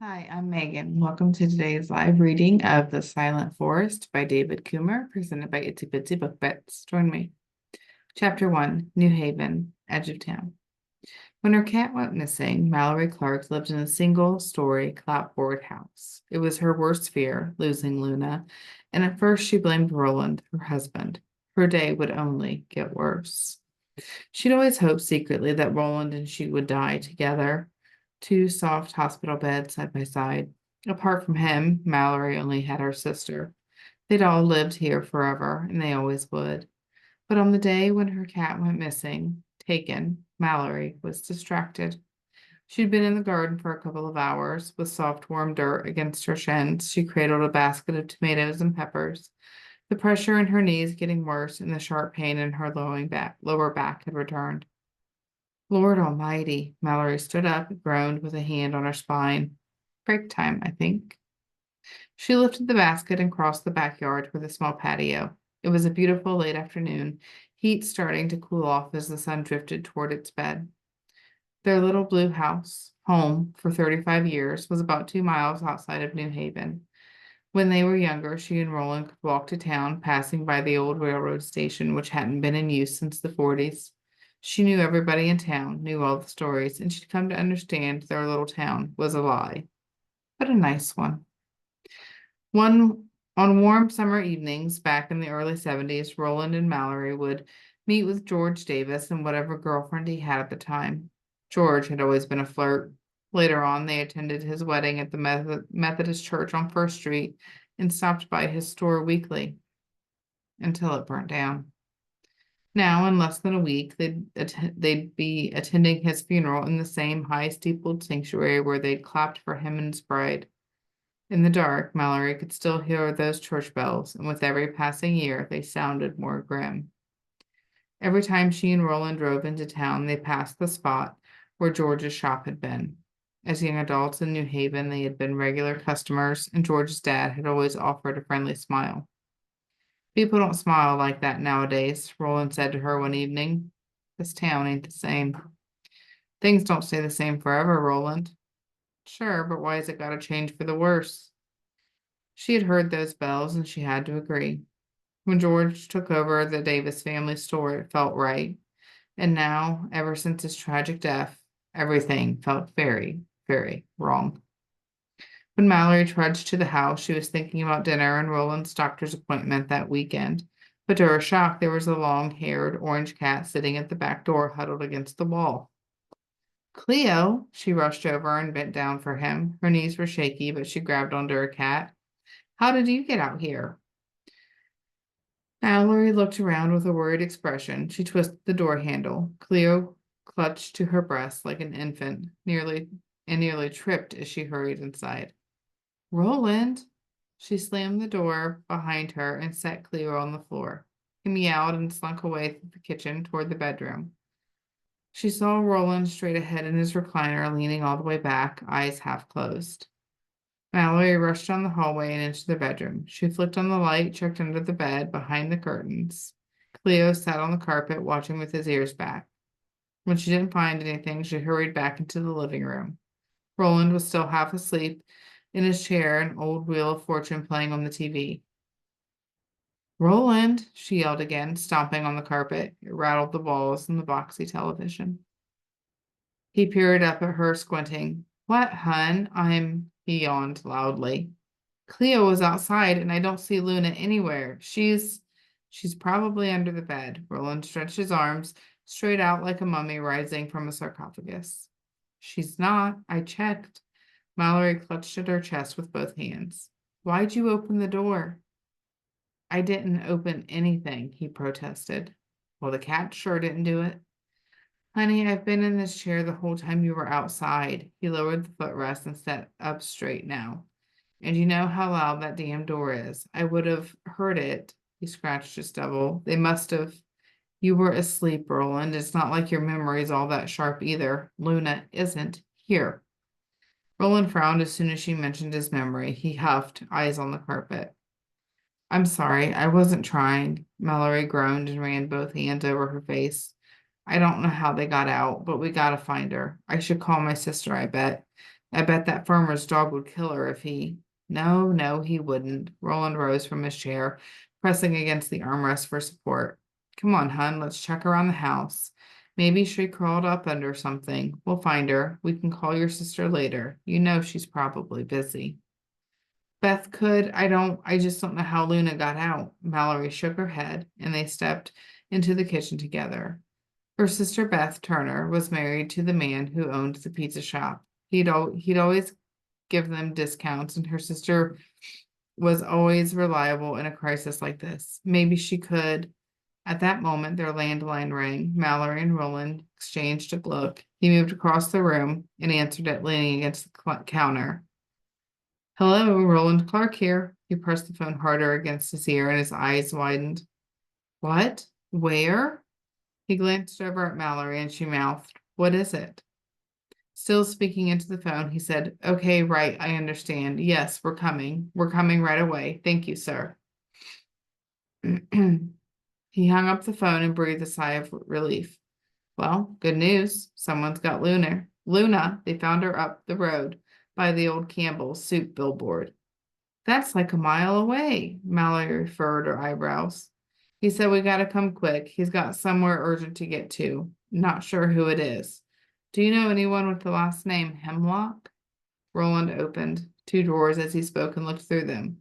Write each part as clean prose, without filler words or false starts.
Hi, I'm Megan. Welcome to today's live reading of The Silent Forest by David Kummer, presented by Itsy Bitsy Book Bits. Join me. Chapter 1, New Haven, Edge of Town. When her cat went missing, Mallory Clark lived in a single-story clapboard house. It was her worst fear, losing Luna, and at first she blamed Roland, her husband. Her day would only get worse. She'd always hoped secretly that Roland and she would die together, two soft hospital beds side by side. Apart from him, Mallory only had her sister. They'd all lived here forever, and they always would. But on the day when her cat went missing, taken, Mallory was distracted. She'd been in the garden for a couple of hours. With soft, warm dirt against her shins, she cradled a basket of tomatoes and peppers. The pressure in her knees getting worse, and the sharp pain in her lower back had returned. Lord Almighty, Mallory stood up, groaned with a hand on her spine. Break time, I think. She lifted the basket and crossed the backyard with a small patio. It was a beautiful late afternoon, heat starting to cool off as the sun drifted toward its bed. Their little blue house, home for 35 years, was about 2 miles outside of New Haven. When they were younger, she and Roland could walk to town, passing by the old railroad station, which hadn't been in use since the 40s. She knew everybody in town, knew all the stories, and she'd come to understand their little town was a lie, but a nice one. On warm summer evenings back in the early 70s, Roland and Mallory would meet with George Davis and whatever girlfriend he had at the time. George had always been a flirt. Later on, they attended his wedding at the Methodist Church on First Street and stopped by his store weekly until it burnt down. Now, in less than a week, they'd be attending his funeral in the same high-steepled sanctuary where they'd clapped for him and his bride. In the dark, Mallory could still hear those church bells, and with every passing year, they sounded more grim. Every time she and Roland drove into town, they passed the spot where George's shop had been. As young adults in New Haven, they had been regular customers, and George's dad had always offered a friendly smile. People don't smile like that nowadays, Roland said to her one evening. This town ain't the same. Things don't stay the same forever, Roland. Sure, but why has it got to change for the worse? She had heard those bells, and she had to agree. When George took over the Davis family store, it felt right. And now, ever since his tragic death, everything felt very, very wrong. When Mallory trudged to the house, she was thinking about dinner and Roland's doctor's appointment that weekend. But to her shock, there was a long-haired orange cat sitting at the back door, huddled against the wall. Cleo, she rushed over and bent down for him. Her knees were shaky, but she grabbed onto her cat. How did you get out here? Mallory looked around with a worried expression. She twisted the door handle. Cleo clutched to her breast like an infant, nearly tripped as she hurried inside. Roland! She slammed the door behind her and set Cleo on the floor. He meowed and slunk away through the kitchen toward the bedroom. She saw Roland straight ahead in his recliner, leaning all the way back, eyes half closed. Mallory rushed down the hallway and into the bedroom. She flicked on the light, checked under the bed, behind the curtains. Cleo sat on the carpet, watching with his ears back. When she didn't find anything, she hurried back into the living room. Roland was still half asleep in his chair, an old Wheel of Fortune playing on the TV. Roland, she yelled again, stomping on the carpet. It rattled the walls and the boxy television. He peered up at her, squinting. What, hun? He yawned loudly. Cleo was outside, and I don't see Luna anywhere. She's probably under the bed. Roland stretched his arms straight out like a mummy rising from a sarcophagus. She's not. I checked. Mallory clutched at her chest with both hands. Why'd you open the door? I didn't open anything, he protested. Well, the cat sure didn't do it. Honey, I've been in this chair the whole time you were outside. He lowered the footrest and sat up straight now. And you know how loud that damn door is. I would have heard it. He scratched his stubble. They must have. You were asleep, Roland. It's not like your memory's all that sharp either. Luna isn't here. Roland frowned as soon as she mentioned his memory. He huffed, eyes on the carpet. I'm sorry, I wasn't trying. Mallory groaned and ran both hands over her face. I don't know how they got out, but we gotta find her. I should call my sister, I bet. I bet that farmer's dog would kill her if he. No, no, he wouldn't. Roland rose from his chair, pressing against the armrest for support. Come on, hun, let's check around the house. Maybe she crawled up under something. We'll find her. We can call your sister later. You know she's probably busy. Beth could. I just don't know how Luna got out. Mallory shook her head, and they stepped into the kitchen together. Her sister Beth Turner was married to the man who owned the pizza shop. He'd always give them discounts, and her sister was always reliable in a crisis like this. Maybe she could. At that moment, their landline rang. Mallory and Roland exchanged a look. He moved across the room and answered it, leaning against the counter. Hello, Roland Clark here. He pressed the phone harder against his ear and his eyes widened. What? Where? He glanced over at Mallory and she mouthed, What is it? Still speaking into the phone, he said, Okay, right, I understand. Yes, we're coming. We're coming right away. Thank you, sir. He hung up the phone and breathed a sigh of relief. Well, good news. Someone's got Luna. Luna, they found her up the road by the old Campbell's soup billboard. That's like a mile away, Mallory furrowed her eyebrows. He said we gotta come quick. He's got somewhere urgent to get to. Not sure who it is. Do you know anyone with the last name Hemlock? Roland opened two drawers as he spoke and looked through them.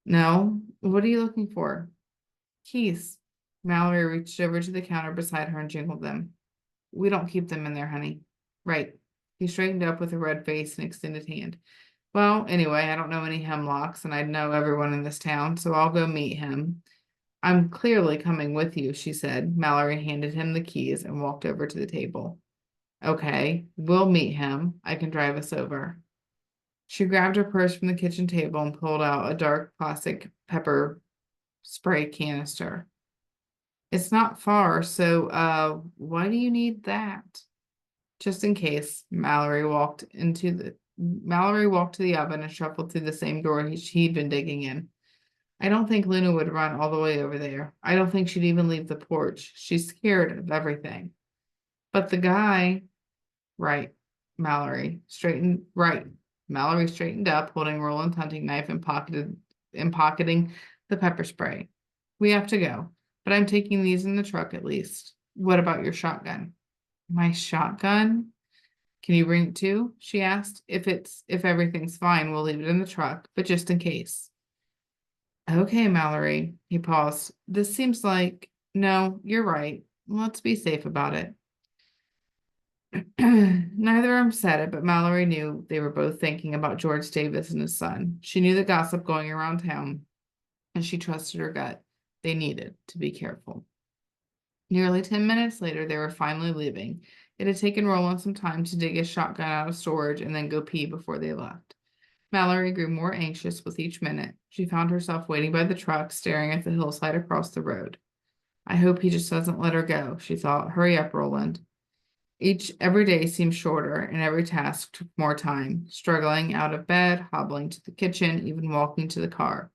No, what are you looking for? Keys. Mallory reached over to the counter beside her and jingled them. We don't keep them in there, honey. Right. He straightened up with a red face and extended hand. Well, anyway, I don't know any Hemlocks, and I know everyone in this town, so I'll go meet him. I'm clearly coming with you, she said. Mallory handed him the keys and walked over to the table. Okay, we'll meet him. I can drive us over. She grabbed her purse from the kitchen table and pulled out a dark plastic pepper spray canister. It's not far, so why do you need that? Just in case, Mallory walked to the oven and shuffled through the same door he'd been digging in. I don't think Luna would run all the way over there. I don't think she'd even leave the porch. She's scared of everything. But the guy, right, Mallory straightened up, holding Roland's hunting knife and pocketing the pepper spray. We have to go, but I'm taking these in the truck at least. What about your shotgun? My shotgun? Can you bring it too? She asked. If everything's fine, we'll leave it in the truck, but just in case. Okay, Mallory. He paused. This seems like no, you're right. Let's be safe about it. Neither of them said it, but Mallory knew they were both thinking about George Davis and his son. She knew the gossip going around town, and she trusted her gut. They needed to be careful. Nearly 10 minutes later, they were finally leaving. It had taken Roland some time to dig his shotgun out of storage and then go pee before they left. Mallory grew more anxious with each minute. She found herself waiting by the truck, staring at the hillside across the road. I hope he just doesn't let her go, she thought. Hurry up, Roland. Every day seemed shorter, and every task took more time. Struggling out of bed, hobbling to the kitchen, even walking to the car.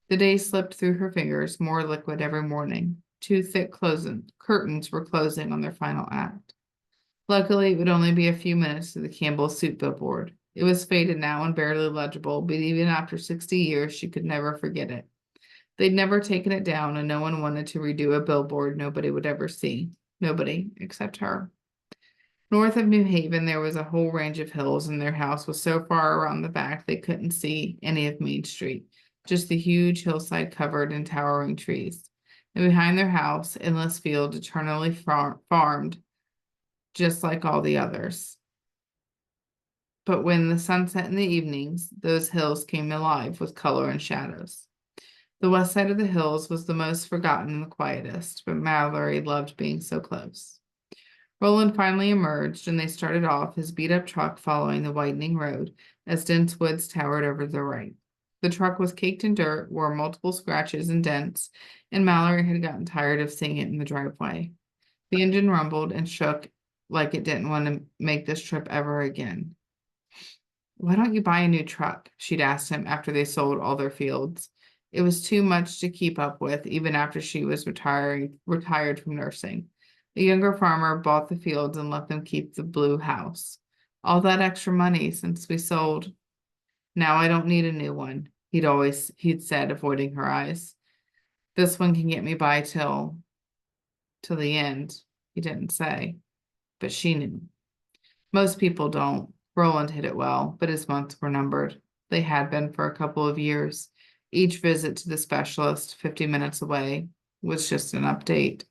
The days slipped through her fingers, more liquid every morning. Two thick curtains were closing on their final act. Luckily, it would only be a few minutes to the Campbell soup billboard. It was faded now and barely legible, but even after 60 years, she could never forget it. They'd never taken it down, and no one wanted to redo a billboard nobody would ever see. Nobody, except her. North of New Haven, there was a whole range of hills, and their house was so far around the back they couldn't see any of Main Street, just the huge hillside covered in towering trees. And behind their house, endless field eternally farmed, just like all the others. But when the sun set in the evenings, those hills came alive with color and shadows. The west side of the hills was the most forgotten and the quietest, but Mallory loved being so close. Roland finally emerged, and they started off, his beat-up truck following the widening road as dense woods towered over the right. The truck was caked in dirt, wore multiple scratches and dents, and Mallory had gotten tired of seeing it in the driveway. The engine rumbled and shook like it didn't want to make this trip ever again. Why don't you buy a new truck? She'd asked him after they sold all their fields. It was too much to keep up with, even after she was retired from nursing. The younger farmer bought the fields and let them keep the blue house. All that extra money since we sold. Now I don't need a new one, he'd said, avoiding her eyes. This one can get me by till the end, he didn't say, but she knew. Most people don't. Roland hit it well, but his months were numbered. They had been for a couple of years. Each visit to the specialist, 50 minutes away, was just an update.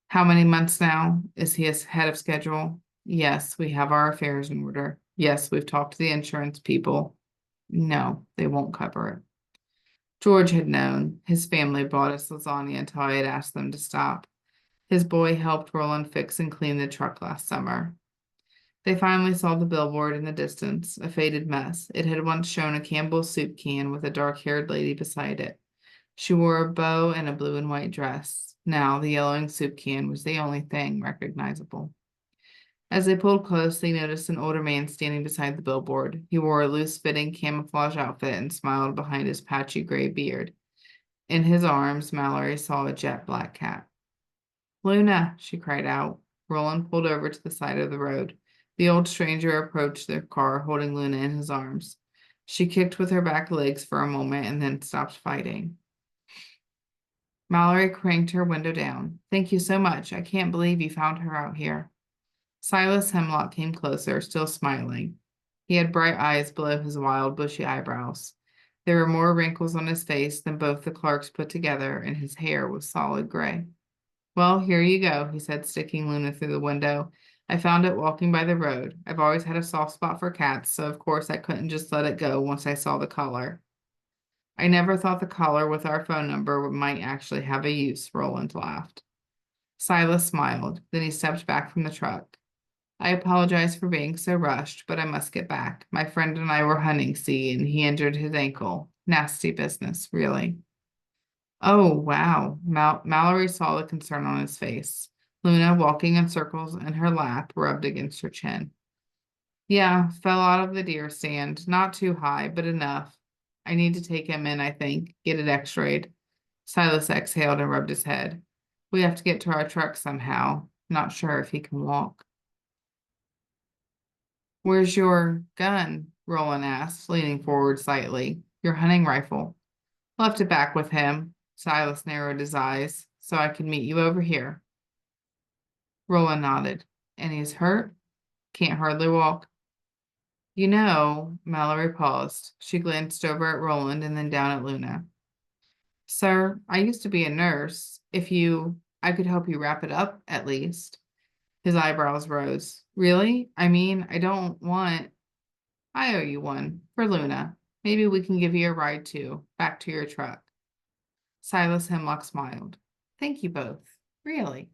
How many months now? Is he ahead of schedule? Yes, we have our affairs in order. Yes, we've talked to the insurance people. No, they won't cover it. George had known. His family bought us lasagna until I had asked them to stop. His boy helped Roland fix and clean the truck last summer. They finally saw the billboard in the distance, a faded mess. It had once shown a Campbell's soup can with a dark-haired lady beside it. She wore a bow and a blue and white dress. Now the yellowing soup can was the only thing recognizable. As they pulled close, they noticed an older man standing beside the billboard. He wore a loose-fitting camouflage outfit and smiled behind his patchy gray beard. In his arms, Mallory saw a jet black cat. Luna, she cried out. Roland pulled over to the side of the road. The old stranger approached their car, holding Luna in his arms. She kicked with her back legs for a moment and then stopped fighting. Mallory cranked her window down. Thank you so much. I can't believe you found her out here. Silas Hemlock came closer, still smiling. He had bright eyes below his wild, bushy eyebrows. There were more wrinkles on his face than both the Clarks put together, and his hair was solid gray. Well, here you go, he said, sticking Luna through the window. I found it walking by the road. I've always had a soft spot for cats, so of course I couldn't just let it go once I saw the collar. I never thought the collar with our phone number might actually have a use, Roland laughed. Silas smiled. Then he stepped back from the truck. I apologize for being so rushed, but I must get back. My friend and I were hunting, see, and he injured his ankle. Nasty business, really. Oh, wow. Mallory saw the concern on his face. Luna, walking in circles in her lap, rubbed against her chin. Yeah, fell out of the deer stand. Not too high, but enough. I need to take him in, I think. Get it x-rayed. Silas exhaled and rubbed his head. We have to get to our truck somehow. Not sure if he can walk. Where's your gun? Roland asked, leaning forward slightly. Your hunting rifle. Left it back with him. Silas narrowed his eyes. So I could meet you over here. Roland nodded. And he's hurt? Can't hardly walk. You know, Mallory paused. She glanced over at Roland and then down at Luna. Sir, I used to be a nurse. I could help you wrap it up, at least. His eyebrows rose. Really? I mean, I owe you one. For Luna. Maybe we can give you a ride too, back to your truck. Silas Hemlock smiled. Thank you both. Really.